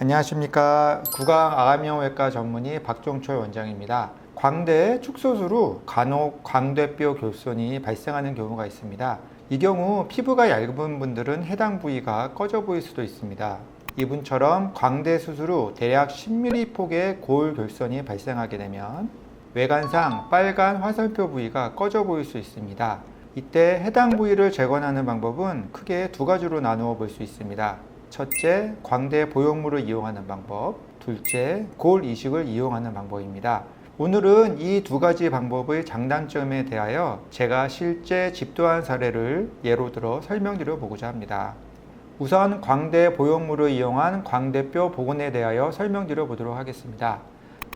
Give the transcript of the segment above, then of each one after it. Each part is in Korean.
안녕하십니까. 구강암영외과 전문의 박종철 원장입니다. 광대 축소수로 간혹 광대뼈 결손이 발생하는 경우가 있습니다. 이 경우 피부가 얇은 분들은 해당 부위가 꺼져 보일 수도 있습니다. 이분처럼 광대 수술 후 대략 10mm 폭의 고울 결손이 발생하게 되면 외관상 빨간 화살표 부위가 꺼져 보일 수 있습니다. 이때 해당 부위를 재건하는 방법은 크게 두 가지로 나누어 볼 수 있습니다. 첫째, 광대 보형물을 이용하는 방법. 둘째, 고울 이식을 이용하는 방법입니다. 오늘은 이 두 가지 방법의 장단점에 대하여 제가 실제 집도한 사례를 예로 들어 설명드려 보고자 합니다. 우선 광대 보형물을 이용한 광대뼈 복원에 대하여 설명드려 보도록 하겠습니다.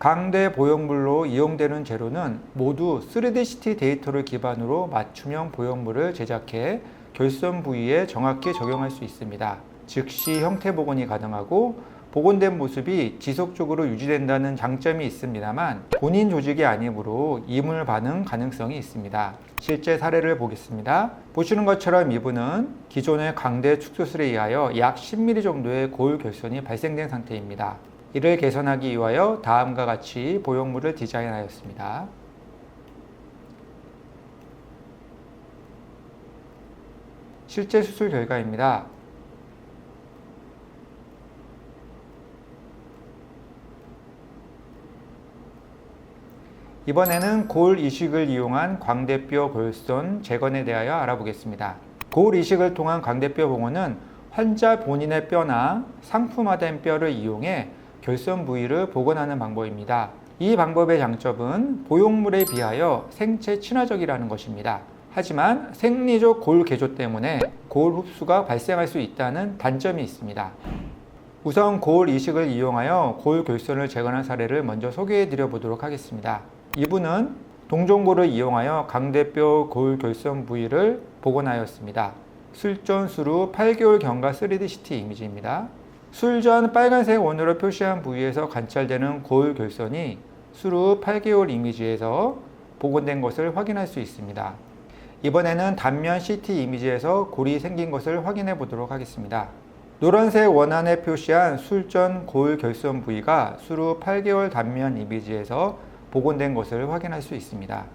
광대 보형물로 이용되는 재료는 모두 3D CT 데이터를 기반으로 맞춤형 보형물을 제작해 결손 부위에 정확히 적용할 수 있습니다. 즉시 형태 복원이 가능하고 복원된 모습이 지속적으로 유지된다는 장점이 있습니다만 본인 조직이 아니므로 이물 반응 가능성이 있습니다. 실제 사례를 보겠습니다. 보시는 것처럼 이분은 기존의 광대 축소술에 의하여 약 10mm 정도의 고울 결손이 발생된 상태입니다. 이를 개선하기 위하여 다음과 같이 보형물을 디자인하였습니다. 실제 수술 결과입니다. 이번에는 고울 이식을 이용한 광대뼈 결손 재건에 대하여 알아보겠습니다. 고울 이식을 통한 광대뼈 복원은 환자 본인의 뼈나 상품화된 뼈를 이용해 결손 부위를 복원하는 방법입니다. 이 방법의 장점은 보형물에 비하여 생체 친화적이라는 것입니다. 하지만 생리적 고울 개조 때문에 고울 흡수가 발생할 수 있다는 단점이 있습니다. 우선 고울 이식을 이용하여 고울 결손을 재건한 사례를 먼저 소개해 드려 보도록 하겠습니다. 이분은 동종고를 이용하여 광대뼈 고울 결손 부위를 복원하였습니다. 술전 후 8개월 경과 3D CT 이미지입니다. 술 전 빨간색 원으로 표시한 부위에서 관찰되는 고울 결손이 술 후 8개월 이미지에서 복원된 것을 확인할 수 있습니다. 이번에는 단면 CT 이미지에서 골이 생긴 것을 확인해 보도록 하겠습니다. 노란색 원안에 표시한 술 전 고울 결손 부위가 술 후 8개월 단면 이미지에서 복원된 것을 확인할 수 있습니다.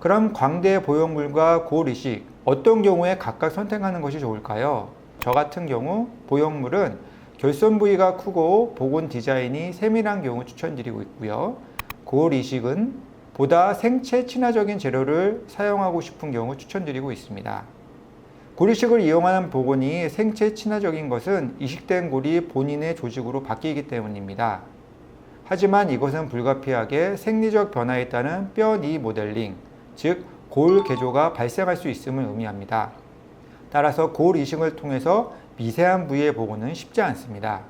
그럼 광대 보형물과 고울 이식 어떤 경우에 각각 선택하는 것이 좋을까요? 저 같은 경우 보형물은 결손 부위가 크고 복원 디자인이 세밀한 경우 추천드리고 있고요. 고울 이식은 보다 생체 친화적인 재료를 사용하고 싶은 경우 추천드리고 있습니다. 고울 이식을 이용하는 복원이 생체 친화적인 것은 이식된 골이 본인의 조직으로 바뀌기 때문입니다. 하지만 이것은 불가피하게 생리적 변화에 따른 뼈 니 모델링, 즉 고울 개조가 발생할 수 있음을 의미합니다. 따라서 고울 이식을 통해서 미세한 부위의 복원은 쉽지 않습니다.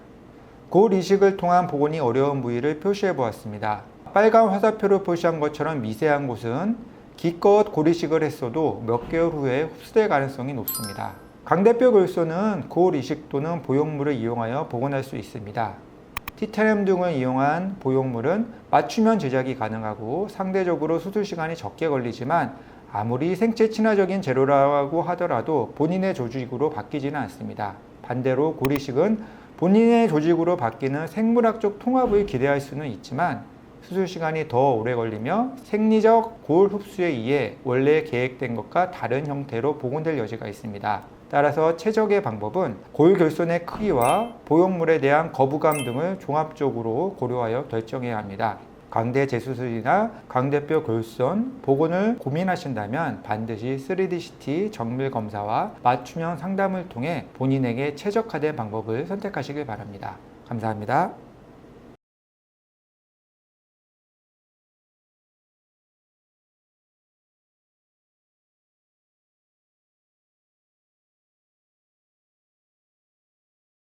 고울 이식을 통한 복원이 어려운 부위를 표시해 보았습니다. 빨간 화살표로 표시한 것처럼 미세한 곳은 기껏 고울 이식을 했어도 몇 개월 후에 흡수될 가능성이 높습니다. 광대뼈 결손은 고울 이식 또는 보형물을 이용하여 복원할 수 있습니다. 티타늄 등을 이용한 보형물은 맞춤형 제작이 가능하고 상대적으로 수술 시간이 적게 걸리지만 아무리 생체 친화적인 재료라고 하더라도 본인의 조직으로 바뀌지는 않습니다. 반대로 고울 이식은 본인의 조직으로 바뀌는 생물학적 통합을 기대할 수는 있지만 수술 시간이 더 오래 걸리며 생리적 고울 흡수에 의해 원래 계획된 것과 다른 형태로 복원될 여지가 있습니다. 따라서 최적의 방법은 고울 결손의 크기와 보형물에 대한 거부감 등을 종합적으로 고려하여 결정해야 합니다. 광대 재수술이나 광대뼈 결손 복원을 고민하신다면 반드시 3D CT 정밀 검사와 맞춤형 상담을 통해 본인에게 최적화된 방법을 선택하시길 바랍니다. 감사합니다.